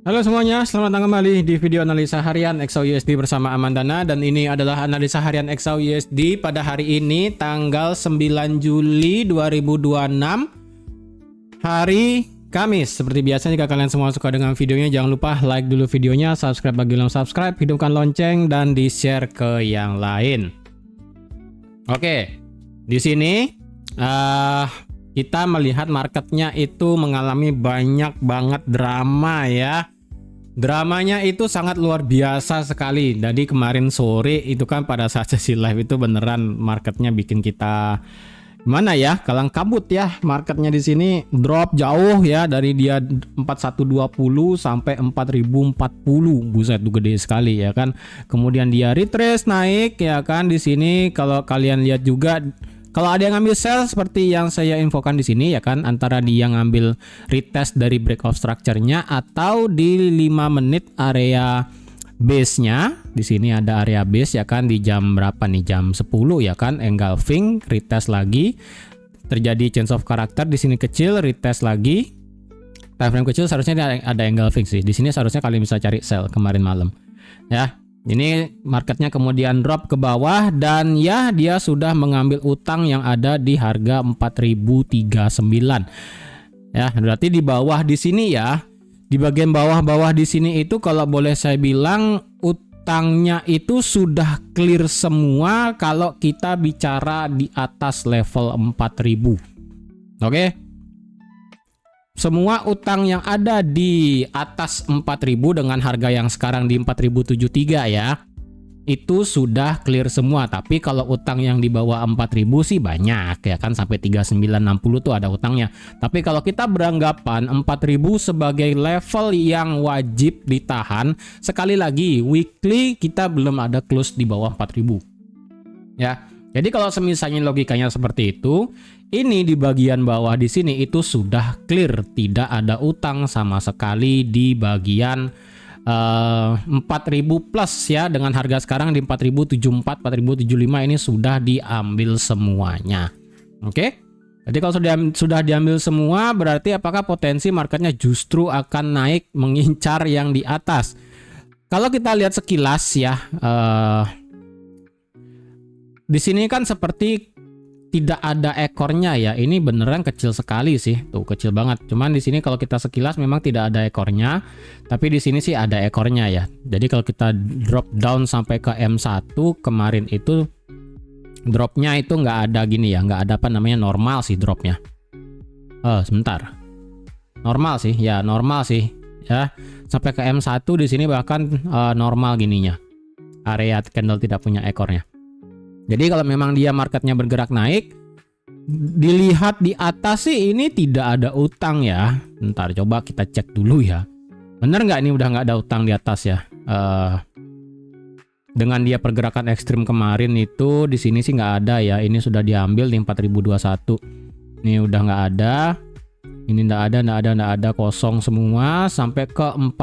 Halo semuanya, selamat datang kembali di video analisa harian XAUUSD bersama Amandana. Dan ini adalah analisa harian XAUUSD pada hari ini tanggal 9 Juli 2026, hari Kamis. Seperti biasa, jika kalian semua suka dengan videonya, jangan lupa like dulu videonya, subscribe bagi belum subscribe, hidupkan lonceng, dan di-share ke yang lain. Oke, di sini kita melihat marketnya itu mengalami banyak banget drama ya. Dramanya itu sangat luar biasa sekali. Jadi kemarin sore itu kan pada saat sesi live itu beneran marketnya bikin kita gimana ya, kalang kabut ya. Marketnya di sini drop jauh ya, dari dia 4120 sampai 4040. Buset, tuh gede sekali ya kan. Kemudian dia retrace naik ya kan. Di sini kalau kalian lihat juga, kalau ada yang ngambil sell seperti yang saya infokan di sini ya kan, antara dia ngambil retest dari breakout structure-nya atau di 5 menit area base-nya. Di sini ada area base ya kan, di jam berapa nih? Jam 10 ya kan, engulfing, retest lagi. Terjadi change of character di sini kecil, retest lagi. Time frame kecil seharusnya ada engulfing sih. Di sini seharusnya kalian bisa cari sell kemarin malam. Ya. Ini marketnya kemudian drop ke bawah dan ya dia sudah mengambil utang yang ada di harga 4039. Ya, berarti di bawah di sini ya. Di bagian bawah-bawah di sini itu kalau boleh saya bilang utangnya itu sudah clear semua kalau kita bicara di atas level 4000. Oke? Semua utang yang ada di atas 4000 dengan harga yang sekarang di 4073 ya, itu sudah clear semua. Tapi kalau utang yang di bawah 4000 sih banyak ya kan, sampai 3960 tuh ada utangnya. Tapi kalau kita beranggapan 4000 sebagai level yang wajib ditahan, sekali lagi weekly kita belum ada close di bawah 4000 ya. Jadi kalau misalnya logikanya seperti itu, ini di bagian bawah di sini itu sudah clear, tidak ada utang sama sekali di bagian 4000 plus ya, dengan harga sekarang di 4074, 4075 ini sudah diambil semuanya. Oke? Jadi kalau sudah diambil semua, berarti apakah potensi marketnya justru akan naik mengincar yang di atas? Kalau kita lihat sekilas ya, di sini kan seperti tidak ada ekornya ya. Ini beneran kecil sekali sih. Tuh kecil banget. Cuman di sini kalau kita sekilas memang tidak ada ekornya, tapi di sini sih ada ekornya ya. Jadi kalau kita drop down sampai ke M1 kemarin itu dropnya itu nggak ada gini ya, nggak ada apa namanya, normal sih dropnya. Sebentar. Normal sih, ya normal sih ya. Sampai ke M1 di sini bahkan normal gininya. Area candle tidak punya ekornya. Jadi kalau memang dia marketnya bergerak naik, dilihat di atas sih ini tidak ada utang ya. Ntar coba kita cek dulu ya. Bener nggak ini udah nggak ada utang di atas ya? Dengan dia pergerakan ekstrim kemarin itu di sini sih nggak ada ya. Ini sudah diambil di 4021. Ini udah nggak ada. Ini nggak ada, kosong semua sampai ke 4000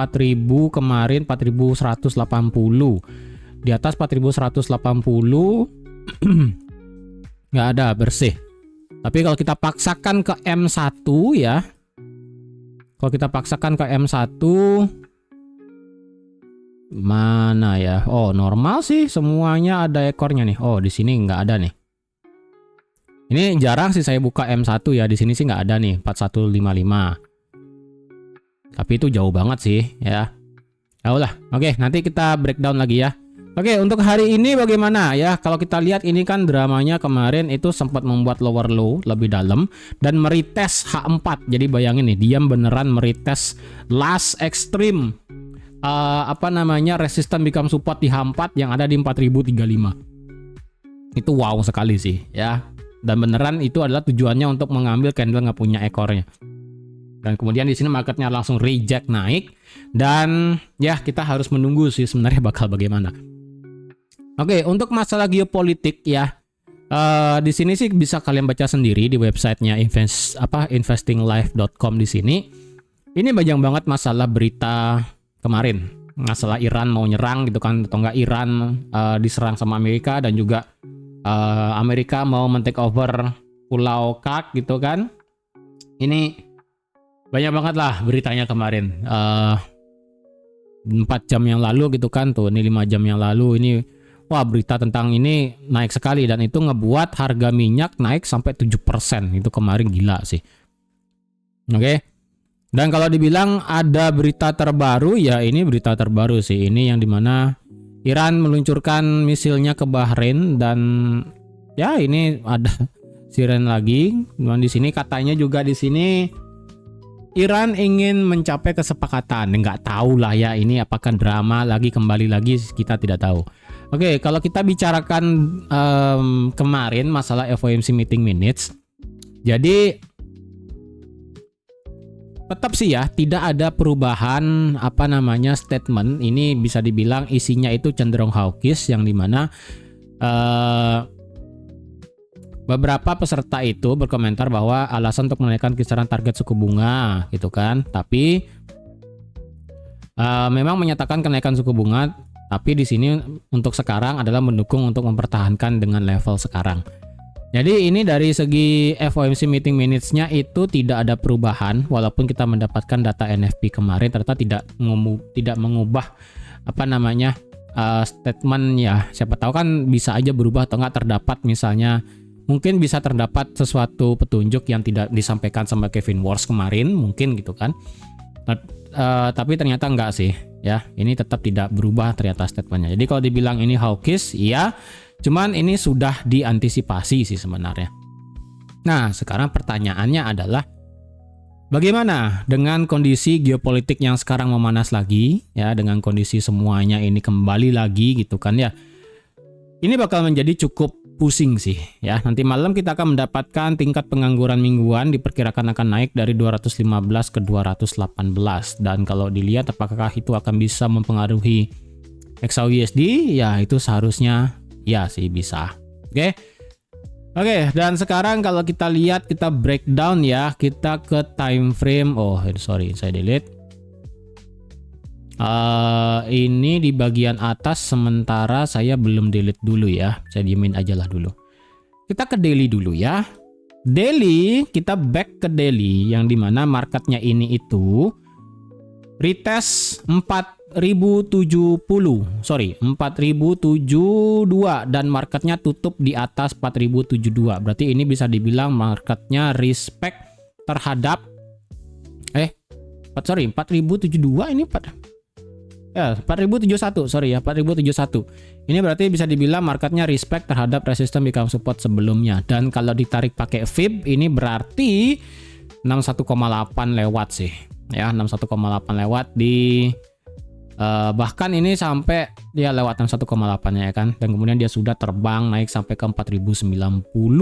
kemarin 4180. Di atas 4180 nggak ada, bersih. Tapi kalau kita paksakan ke M1 ya, kalau kita paksakan ke M1 mana ya? Oh, normal sih, semuanya ada ekornya nih. Oh, di sini nggak ada nih. Ini jarang sih saya buka M1 ya. Di sini sih nggak ada nih 4155. Tapi itu jauh banget sih ya. Ya udah, oke, nanti kita breakdown lagi ya. Oke, untuk hari ini bagaimana ya? Kalau kita lihat ini kan dramanya kemarin itu sempat membuat lower low lebih dalam dan meretest H4. Jadi bayangin nih, dia beneran meretest last extreme resistance become support di H4 yang ada di 4035. Itu wow sekali sih ya. Dan beneran itu adalah tujuannya untuk mengambil candle nggak punya ekornya. Dan kemudian di sini marketnya langsung reject naik, dan ya kita harus menunggu sih sebenarnya bakal bagaimana. Oke, untuk masalah geopolitik ya, di sini sih bisa kalian baca sendiri di websitenya investinglife.com. Di sini ini banyak banget masalah berita kemarin, masalah Iran mau nyerang gitu kan, atau enggak Iran diserang sama Amerika, dan juga Amerika mau men-take over Pulau Kak gitu kan. Ini banyak banget lah beritanya kemarin. 4 jam yang lalu gitu kan, tuh ini 5 jam yang lalu ini, wah berita tentang ini naik sekali dan itu ngebuat harga minyak naik sampai 7%. Itu kemarin gila sih. Oke. Dan kalau dibilang ada berita terbaru, ya ini berita terbaru sih. Ini yang dimana Iran meluncurkan misilnya ke Bahrain dan ya ini ada siren lagi. Dan di sini katanya juga di sini Iran ingin mencapai kesepakatan. Nggak tahu lah ya ini apakah drama lagi, kembali lagi kita tidak tahu. Oke, kalau kita bicarakan kemarin masalah FOMC meeting minutes. Jadi tetap sih ya, tidak ada perubahan statement. Ini bisa dibilang isinya itu cenderung hawkish, yang dimana beberapa peserta itu berkomentar bahwa alasan untuk menaikkan kisaran target suku bunga gitu kan. Tapi memang menyatakan kenaikan suku bunga, tapi di sini untuk sekarang adalah mendukung untuk mempertahankan dengan level sekarang. Jadi ini dari segi FOMC meeting minutes-nya itu tidak ada perubahan, walaupun kita mendapatkan data NFP kemarin ternyata tidak mengubah statement ya. Siapa tahu kan bisa aja berubah atau nggak, terdapat misalnya mungkin bisa terdapat sesuatu petunjuk yang tidak disampaikan sama Kevin Wars kemarin mungkin gitu kan. Tapi ternyata enggak sih ya. Ini tetap tidak berubah ternyata statementnya. Jadi kalau dibilang ini hawkish, iya. Cuman ini sudah diantisipasi sih sebenarnya. Nah, sekarang pertanyaannya adalah bagaimana dengan kondisi geopolitik yang sekarang memanas lagi ya, dengan kondisi semuanya ini kembali lagi gitu kan ya. Ini bakal menjadi cukup pusing sih ya. Nanti malam kita akan mendapatkan tingkat pengangguran mingguan diperkirakan akan naik dari 215 ke 218, dan kalau dilihat apakah itu akan bisa mempengaruhi XAUUSD, ya itu seharusnya ya sih bisa. Oke, dan sekarang kalau kita lihat, kita breakdown ya, kita ke time frame. Oh sorry, saya delete. Ini di bagian atas, sementara saya belum delete dulu ya, saya diemin aja lah dulu. Kita ke daily dulu ya. Daily, kita back ke daily yang dimana marketnya ini itu retest 4072 dan marketnya tutup di atas 4072. Berarti ini bisa dibilang marketnya respect terhadap 4072 ini 4071, 4071. Ini berarti bisa dibilang marketnya respect terhadap resistance become support sebelumnya. Dan kalau ditarik pakai fib, ini berarti 61,8 lewat sih. Ya, 61,8 lewat di bahkan ini sampai dia lewat 61,8 ya kan. Dan kemudian dia sudah terbang naik sampai ke 4090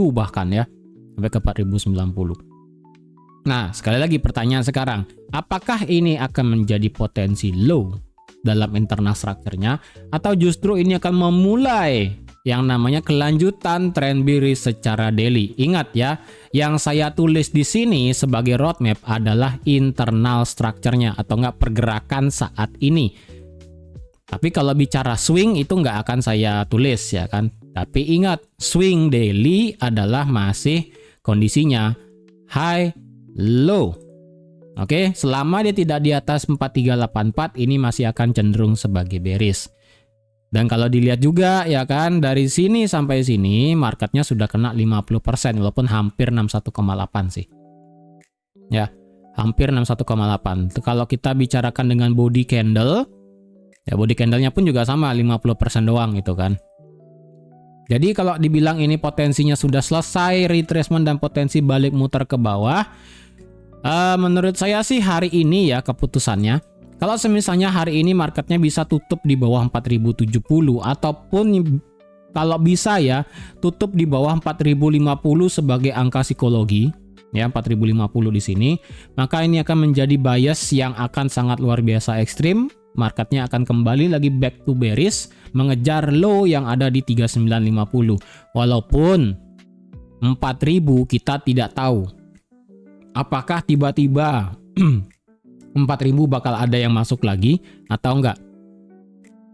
bahkan ya. Sampai ke 4090. Nah, sekali lagi pertanyaan sekarang, apakah ini akan menjadi potensi low dalam internal structure-nya, atau justru ini akan memulai yang namanya kelanjutan tren bearish secara daily? Ingat ya, yang saya tulis di sini sebagai roadmap adalah internal structure-nya atau enggak pergerakan saat ini. Tapi kalau bicara swing itu nggak akan saya tulis ya kan. Tapi ingat, swing daily adalah masih kondisinya high low. Oke, selama dia tidak di atas 4384, ini masih akan cenderung sebagai bearish. Dan kalau dilihat juga ya kan, dari sini sampai sini marketnya sudah kena 50%, walaupun hampir 61,8 sih. Ya, hampir 61,8. Kalau kita bicarakan dengan body candle, ya body candlenya pun juga sama 50% doang gitu kan. Jadi kalau dibilang ini potensinya sudah selesai retracement dan potensi balik muter ke bawah, menurut saya sih hari ini ya keputusannya, kalau misalnya hari ini marketnya bisa tutup di bawah 4070, ataupun kalau bisa ya tutup di bawah 4050 sebagai angka psikologi ya, 4050 di sini, maka ini akan menjadi bias yang akan sangat luar biasa ekstrim. Marketnya akan kembali lagi back to bearish, mengejar low yang ada di 3950. Walaupun 4000 kita tidak tahu apakah tiba-tiba 4000 bakal ada yang masuk lagi atau enggak.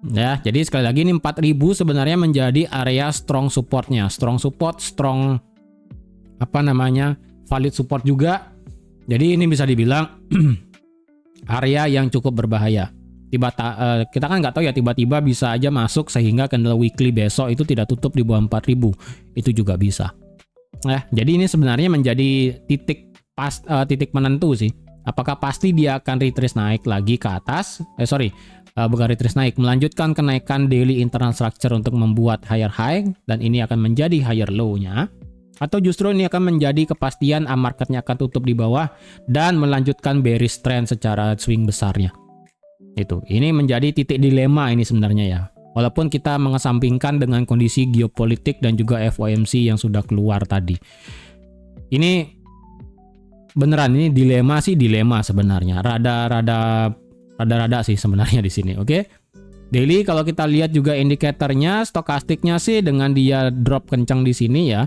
Ya, jadi sekali lagi ini 4000 sebenarnya menjadi area strong supportnya. Strong support, strong valid support juga. Jadi ini bisa dibilang area yang cukup berbahaya. kita kan nggak tahu ya, tiba-tiba bisa aja masuk sehingga candle weekly besok itu tidak tutup di bawah 4000. Itu juga bisa. Jadi ini sebenarnya menjadi titik menentu sih. Apakah pasti dia akan retrace naik lagi ke atas? Bukan retrace naik, melanjutkan kenaikan daily internal structure untuk membuat higher high dan ini akan menjadi higher low-nya. Atau justru ini akan menjadi kepastian marketnya akan tutup di bawah dan melanjutkan bearish trend secara swing besarnya. Ini menjadi titik dilema ini sebenarnya ya. Walaupun kita mengesampingkan dengan kondisi geopolitik dan juga FOMC yang sudah keluar tadi. Ini beneran ini dilema sebenarnya. Rada-rada sih sebenarnya di sini, oke? Daily kalau kita lihat juga indikatornya, stokastiknya sih dengan dia drop kencang di sini ya.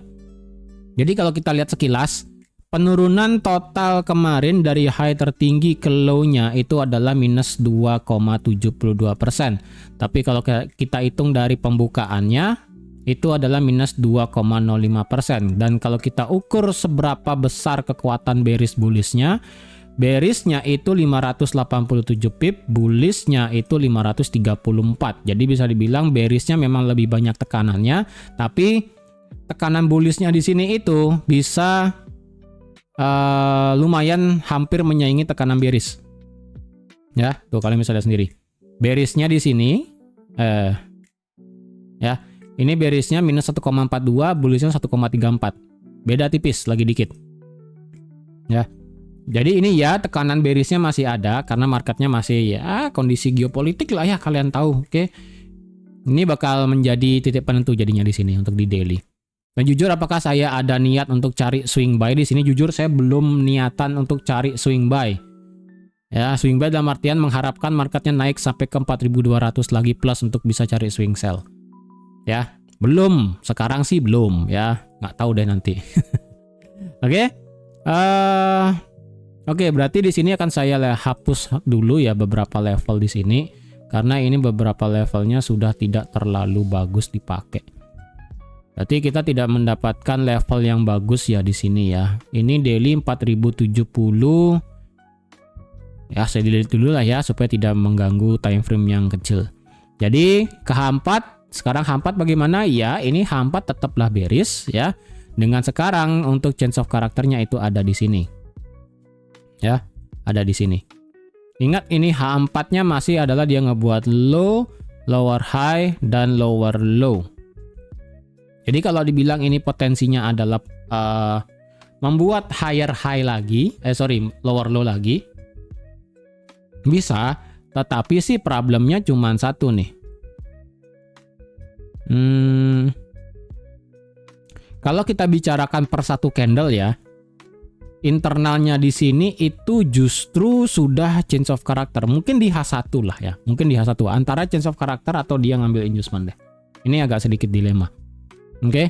Jadi kalau kita lihat sekilas, penurunan total kemarin dari high tertinggi ke low-nya itu adalah minus 2,72%. Tapi kalau kita hitung dari pembukaannya, itu adalah minus 2,05%. Dan kalau kita ukur seberapa besar kekuatan bearish bullishnya, bearishnya itu 587 pip, bullishnya itu 534. Jadi bisa dibilang bearishnya memang lebih banyak tekanannya, tapi tekanan bullishnya di sini itu bisa lumayan hampir menyaingi tekanan bearish. Ya, tuh kalian bisa lihat sendiri. Bearishnya di sini, ya, ini bearishnya minus 1,42, bullishnya 1,34. Beda tipis, lagi dikit. Ya, jadi ini ya tekanan bearishnya masih ada karena marketnya masih ya kondisi geopolitik lah ya kalian tahu, oke? Ini bakal menjadi titik penentu jadinya di sini untuk di daily. Dan jujur apakah saya ada niat untuk cari swing buy di sini? Jujur saya belum niatan untuk cari swing buy. Ya, swing buy dalam artian mengharapkan marketnya naik sampai ke 4200 lagi plus untuk bisa cari swing sell. Ya, belum. Sekarang sih belum ya. Nggak tahu deh nanti. Oke. Oke, berarti di sini akan saya hapus dulu ya beberapa level di sini karena ini beberapa levelnya sudah tidak terlalu bagus dipakai. Berarti kita tidak mendapatkan level yang bagus ya di sini ya. Ini daily 4070. Ya, saya delete dulu lah ya supaya tidak mengganggu time frame yang kecil. Jadi ke H4, sekarang H4 bagaimana? Ya, ini H4 tetaplah bearish ya. Dengan sekarang untuk change of karakternya itu ada di sini. Ya, ada di sini. Ingat ini H4-nya masih adalah dia ngebuat low, lower high dan lower low. Jadi kalau dibilang ini potensinya adalah membuat higher high lagi, lower low lagi, bisa, tetapi sih problemnya cuma satu nih. Kalau kita bicarakan per satu candle ya, internalnya di sini itu justru sudah change of character. Mungkin di H1 lah ya, mungkin di H1 antara change of character atau dia ngambil inducement deh. Ini agak sedikit dilema. Oke.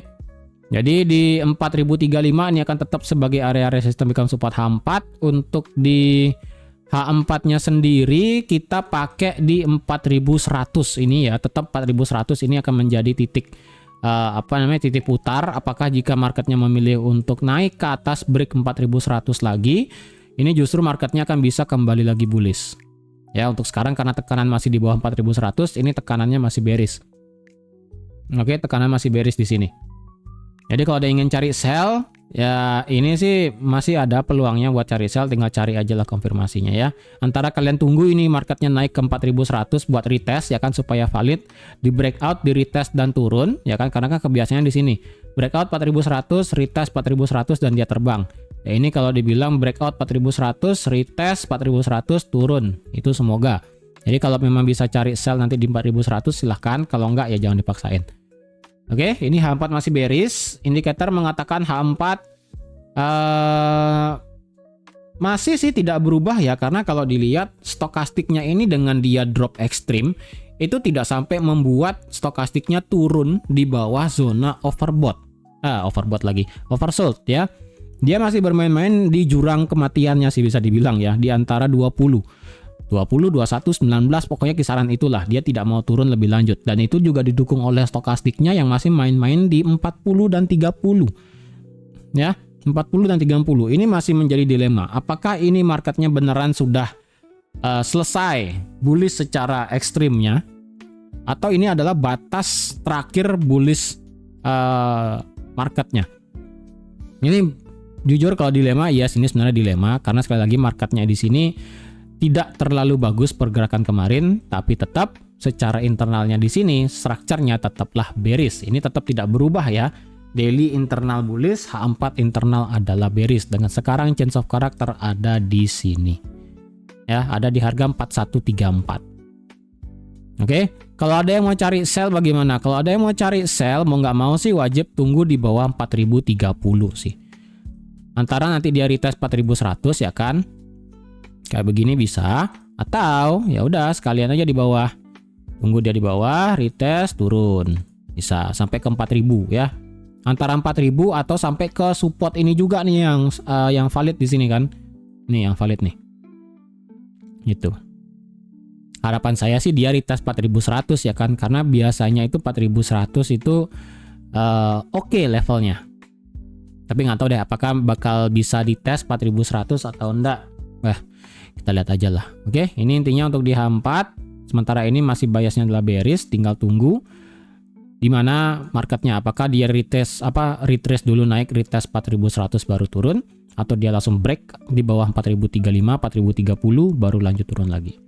Jadi di 4035 ini akan tetap sebagai area resisten become support H4. Untuk di H4-nya sendiri kita pakai di 4100 ini ya, tetap 4100 ini akan menjadi titik titik putar. Apakah jika marketnya memilih untuk naik ke atas break 4100 lagi, ini justru marketnya akan bisa kembali lagi bullish. Ya, untuk sekarang karena tekanan masih di bawah 4100, ini tekanannya masih bearish. Oke, tekanan masih bearish di sini. Jadi kalau ada ingin cari sell, ya ini sih masih ada peluangnya buat cari sell, tinggal cari aja lah konfirmasinya ya. Antara kalian tunggu ini marketnya naik ke 4100 buat retest ya kan supaya valid, di breakout, di retest dan turun ya kan, karena kan kebiasaannya di sini. Breakout 4100, retest 4100 dan dia terbang. Ya ini kalau dibilang breakout 4100, retest 4100, turun. Itu semoga. Jadi kalau memang bisa cari sell nanti di 4100 silahkan, kalau enggak ya jangan dipaksain. Oke, ini H4 masih bearish. Indikator mengatakan H4 masih sih tidak berubah ya, karena kalau dilihat stokastiknya ini dengan dia drop ekstrim itu tidak sampai membuat stokastiknya turun di bawah zona overbought. Oversold ya. Dia masih bermain-main di jurang kematiannya sih bisa dibilang ya, di antara 20, 21, 19, pokoknya kisaran itulah. Dia tidak mau turun lebih lanjut. Dan itu juga didukung oleh stokastiknya yang masih main-main di 40 dan 30. Ya, 40 dan 30. Ini masih menjadi dilema. Apakah ini marketnya beneran sudah selesai bullish secara ekstrimnya, atau ini adalah batas terakhir bullish marketnya. Ini jujur kalau dilema, yes, ini sebenarnya dilema karena sekali lagi marketnya di sini tidak terlalu bagus pergerakan kemarin, tapi tetap secara internalnya di sini strukturnya tetaplah bearish. Ini tetap tidak berubah ya. Daily internal bullish, H4 internal adalah bearish. Dengan sekarang change of character ada di sini. Ya, ada di harga 4134. Oke, kalau ada yang mau cari sell bagaimana? Kalau ada yang mau cari sell, mau nggak mau sih wajib tunggu di bawah 4030 sih. Antara nanti dia retest 4100 ya kan? Kayak begini bisa, atau ya udah sekalian aja di bawah. Tunggu dia di bawah, retest, turun. Bisa sampai ke 4000 ya. Antara 4000 atau sampai ke support ini juga nih yang valid di sini kan. Nih yang valid nih. Gitu. Harapan saya sih dia retest 4100 ya kan, karena biasanya itu 4100 itu oke levelnya. Tapi nggak tahu deh apakah bakal bisa dites 4100 atau enggak. Kita lihat aja lah. Oke, ini intinya untuk di H4. Sementara ini masih biasnya adalah bearish, tinggal tunggu di mana marketnya, apakah dia retrace dulu naik, retest 4100 baru turun, atau dia langsung break di bawah 4035, 4030 baru lanjut turun lagi.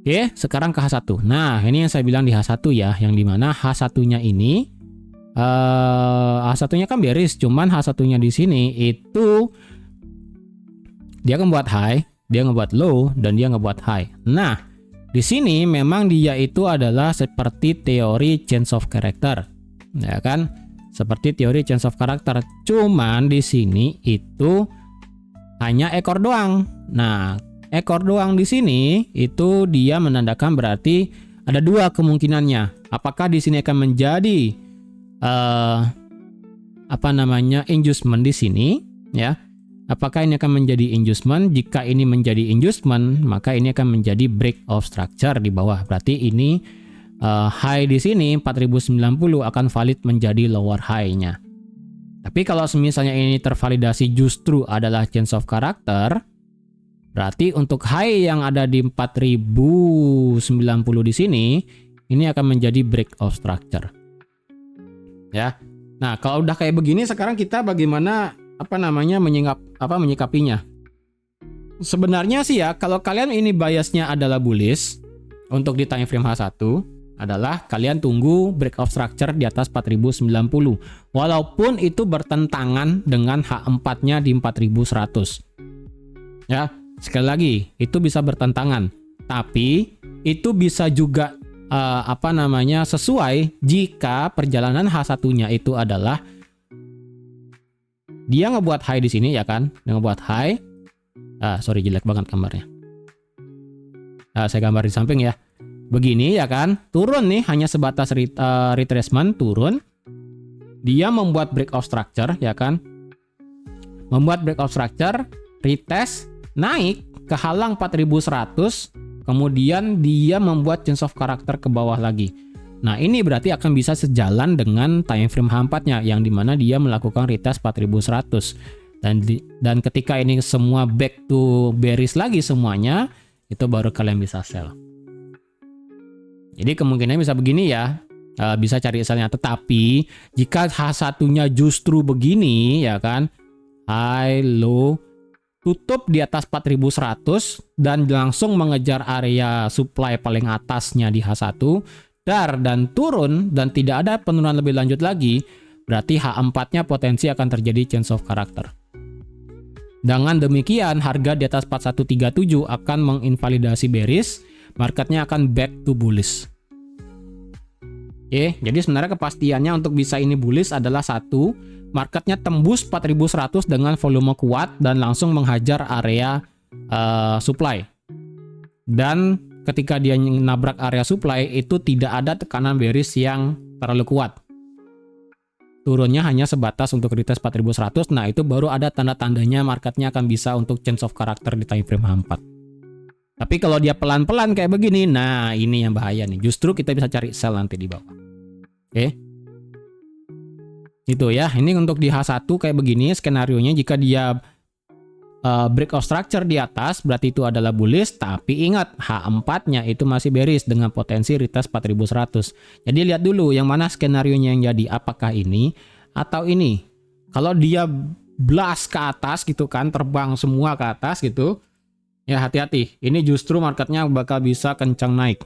Oke, sekarang ke H1. Nah, ini yang saya bilang di H1 ya, yang dimana H1-nya ini H1-nya kan bearish, cuman H1-nya di sini itu dia ngebuat high, dia ngebuat low, dan dia ngebuat high. Nah, di sini memang dia itu adalah seperti teori change of character, ya kan? Seperti teori change of character. Cuman di sini itu hanya ekor doang. Nah, ekor doang di sini itu dia menandakan berarti ada dua kemungkinannya. Apakah di sini akan menjadi inducement di sini, ya? Apakah ini akan menjadi inducement? Jika ini menjadi inducement, maka ini akan menjadi break of structure di bawah. Berarti ini high di sini 4090 akan valid menjadi lower high-nya. Tapi kalau misalnya ini tervalidasi justru adalah change of character, berarti untuk high yang ada di 4090 di sini, ini akan menjadi break of structure. Ya. Nah, kalau udah kayak begini sekarang kita bagaimana menyikapinya. Sebenarnya sih ya, kalau kalian ini biasnya adalah bullish untuk di time frame H1 adalah kalian tunggu break of structure di atas 4090 walaupun itu bertentangan dengan H4-nya di 4100. Ya, sekali lagi itu bisa bertentangan, tapi itu bisa juga sesuai jika perjalanan H1-nya itu adalah dia ngebuat high di sini ya kan, dia ngebuat high. Sorry jelek banget gambarnya. Saya gambar di samping ya. Begini ya kan, turun nih hanya sebatas retracement, turun. Dia membuat break of structure ya kan. Membuat break of structure, retest, naik ke halang 4100, kemudian dia membuat change of character ke bawah lagi. Nah, ini berarti akan bisa sejalan dengan time frame H4-nya yang dimana dia melakukan retest 4100. Dan ketika ini semua back to bearish lagi semuanya, itu baru kalian bisa sell. Jadi kemungkinannya bisa begini ya, bisa cari sellnya. Tetapi jika H1-nya justru begini ya kan, high, low, tutup di atas 4100 dan langsung mengejar area supply paling atasnya di H1, dan turun dan tidak ada penurunan lebih lanjut lagi, berarti H4-nya potensi akan terjadi change of character. Dengan demikian, harga di atas 4137 akan menginvalidasi bearish, marketnya akan back to bullish. Oke, jadi sebenarnya kepastiannya untuk bisa ini bullish adalah satu, marketnya tembus 4100 dengan volume kuat dan langsung menghajar area supply. Dan ketika dia nabrak area supply itu tidak ada tekanan bearish yang terlalu kuat. Turunnya hanya sebatas untuk retest 4100. Nah, itu baru ada tanda-tandanya marketnya akan bisa untuk change of character di time frame H4. Tapi kalau dia pelan-pelan kayak begini, nah ini yang bahaya nih. Justru kita bisa cari sell nanti di bawah. Oke. Itu ya. Ini untuk di H1 kayak begini skenarionya, jika dia break of structure di atas, berarti itu adalah bullish, tapi ingat H4-nya itu masih bearish dengan potensi retest 4100. Jadi lihat dulu yang mana skenarionya yang jadi, apakah ini atau ini. Kalau dia blast ke atas gitu kan, terbang semua ke atas gitu, ya hati-hati. Ini justru marketnya bakal bisa kencang naik.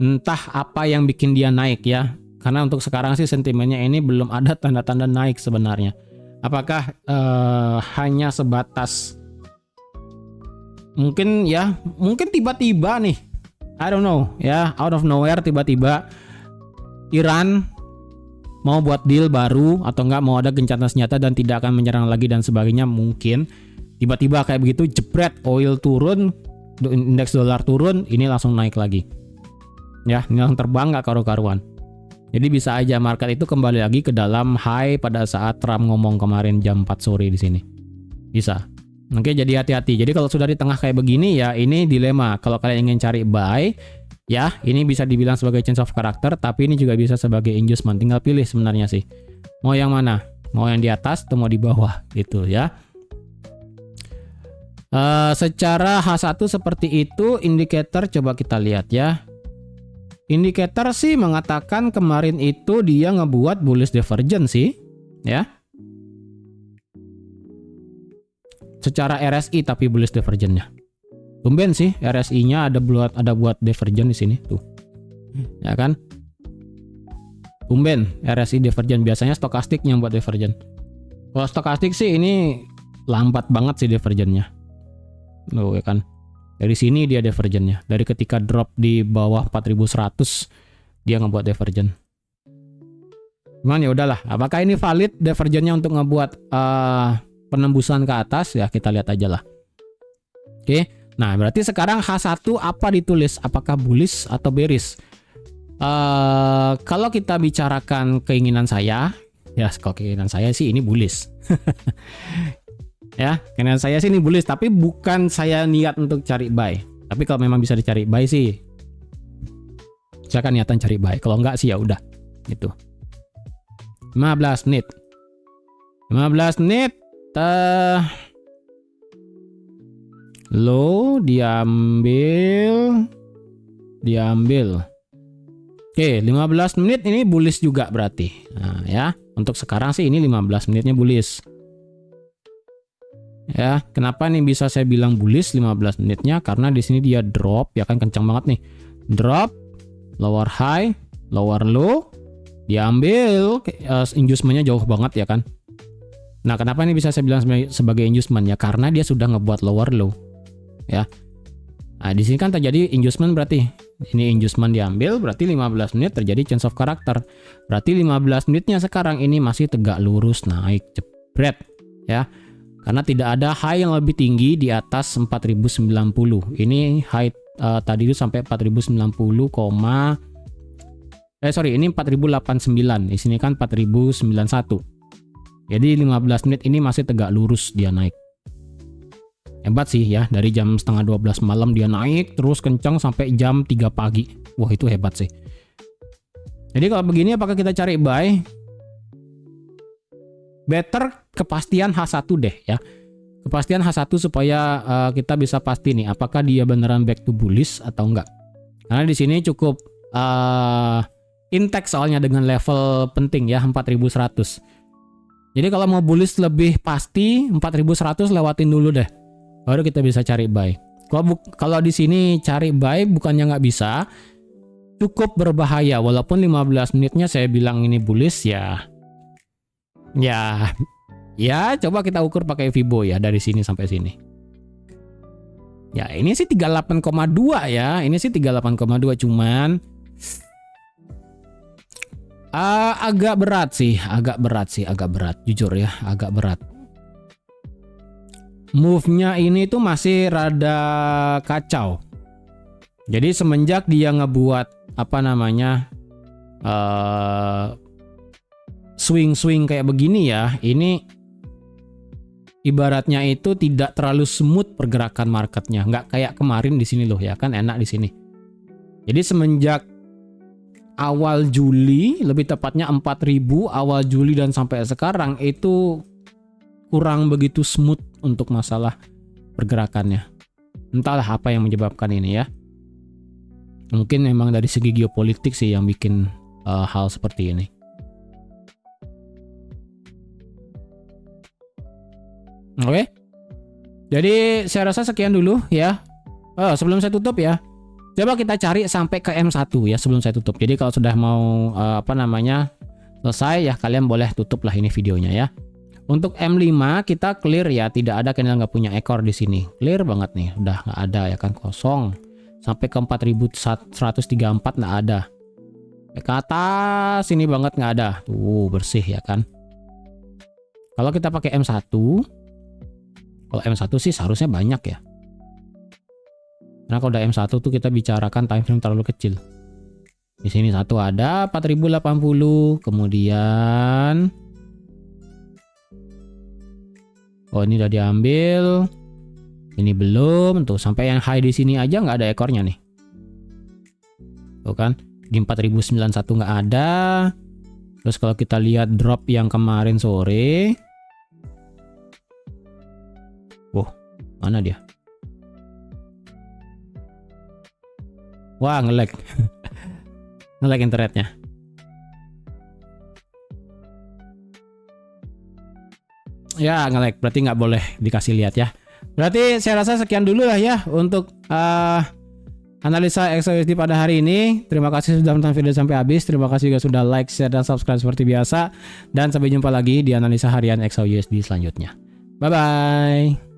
Entah apa yang bikin dia naik ya. Karena untuk sekarang sih sentimennya ini belum ada tanda-tanda naik sebenarnya. Apakah hanya sebatas mungkin tiba-tiba nih, I don't know ya, out of nowhere tiba-tiba Iran mau buat deal baru atau enggak mau ada gencatan senjata dan tidak akan menyerang lagi dan sebagainya, mungkin tiba-tiba kayak begitu jebret, oil turun, indeks dolar turun, ini langsung naik lagi. Ya, ini langsung terbang nggak karu-karuan. Jadi bisa aja market itu kembali lagi ke dalam high pada saat Trump ngomong kemarin jam 4 sore di sini. Bisa. Oke, jadi hati-hati. Jadi kalau sudah di tengah kayak begini ya, ini dilema. Kalau kalian ingin cari buy, ya ini bisa dibilang sebagai change of character, tapi ini juga bisa sebagai inducement. Tinggal pilih sebenarnya sih. Mau yang mana? Mau yang di atas atau mau di bawah gitu ya. Secara H1 seperti itu, indikator coba kita lihat ya. Indikator sih mengatakan kemarin itu dia ngebuat bullish divergence sih, ya. Secara RSI tapi bullish divergence-nya. Tumben sih RSI-nya ada buat divergence di sini tuh. Ya kan? Tumben RSI divergence, biasanya stokastik yang buat divergence. Kalau stokastik sih ini lambat banget sih divergence-nya. Loh ya kan. Dari sini dia divergence-nya. Dari ketika drop di bawah 4100 dia ngebuat divergence. Cuman ya udahlah, apakah ini valid divergence-nya untuk ngebuat penembusan ke atas? Ya kita lihat aja lah. Oke. Nah, berarti sekarang H1 apa ditulis? Apakah bullish atau bearish? Kalau kita bicarakan keinginan saya, ya kalau keinginan saya sih ini bullish. Ya, keinginan saya sih ini bullish, tapi bukan saya niat untuk cari buy. Tapi kalau memang bisa dicari buy sih, saya akan niatan cari buy. Kalau enggak sih ya udah, gitu. 15 menit. 15 menit. Low diambil. Oke, 15 menit ini bullish juga berarti. Nah, ya, untuk sekarang sih ini 15 menitnya bullish. Ya, kenapa nih bisa saya bilang bullish 15 menitnya? Karena di sini dia drop, ya kan kencang banget nih. Drop, lower high, lower low, diambil, inducementnya jauh banget ya kan. Nah, kenapa ini bisa saya bilang sebagai inducement ya? Karena dia sudah ngebuat lower low. Ya. Nah, di sini kan terjadi inducement berarti. Ini inducement diambil, berarti 15 menit terjadi change of character. Berarti 15 menitnya sekarang ini masih tegak lurus naik jebret ya. Karena tidak ada high yang lebih tinggi di atas 4090. Ini high tadi itu sampai 4090, ini 4089. Di sini kan 4091. Jadi 15 menit ini masih tegak lurus dia naik. Hebat sih ya, dari jam setengah 12 malam dia naik terus kencang sampai jam 3 pagi. Wah, itu hebat sih. Jadi kalau begini apakah kita cari buy? Better kepastian H1 deh ya. Kepastian H1 supaya kita bisa pasti nih apakah dia beneran back to bullish atau enggak. Karena di sini cukup intact soalnya dengan level penting ya 4100. Jadi kalau mau bullish lebih pasti 4100 lewatin dulu deh. Baru kita bisa cari buy. Kalau di sini cari buy bukannya nggak bisa, cukup berbahaya. Walaupun 15 menitnya saya bilang ini bullish ya. Ya, coba kita ukur pakai Fibo ya dari sini sampai sini. Ya, ini sih 38,2 ya. Ini sih 38,2 cuman agak berat sih, agak berat jujur ya, agak berat. Move-nya ini tuh masih rada kacau. Jadi semenjak dia ngebuat swing kayak begini ya, ini ibaratnya itu tidak terlalu smooth pergerakan marketnya, nggak kayak kemarin di sini loh ya kan, enak di sini. Jadi semenjak awal Juli, lebih tepatnya 4000 awal Juli dan sampai sekarang itu kurang begitu smooth untuk masalah pergerakannya. Entahlah apa yang menyebabkan ini ya. Mungkin memang dari segi geopolitik sih yang bikin hal seperti ini. Oke. Jadi saya rasa sekian dulu ya. Sebelum saya tutup ya. Coba kita cari sampai ke M1 ya sebelum saya tutup. Jadi kalau sudah mau selesai ya kalian boleh tutup lah ini videonya ya. Untuk M5 kita clear ya, tidak ada candle nggak punya ekor di sini. Clear banget nih, udah nggak ada ya kan, kosong. Sampai ke 4134 nggak ada. Ke atas ini banget nggak ada. Tuh bersih ya kan. Kalau kita pakai M1, kalau M1 sih seharusnya banyak ya. Karena kalau udah M1 tuh kita bicarakan time frame terlalu kecil. Di sini satu ada 4080, kemudian ini udah diambil. Ini belum tuh, sampai yang high di sini aja nggak ada ekornya nih. Tuh kan, di 4091 nggak ada. Terus kalau kita lihat drop yang kemarin sore, mana dia? Wah, nge-lag. Nge-lag internetnya. Ya, nge-lag. Berarti nggak boleh dikasih lihat ya. Berarti saya rasa sekian dulu lah ya untuk analisa XAUSD pada hari ini. Terima kasih sudah menonton video sampai habis. Terima kasih juga sudah like, share, dan subscribe seperti biasa. Dan sampai jumpa lagi di analisa harian XAUSD selanjutnya. Bye-bye.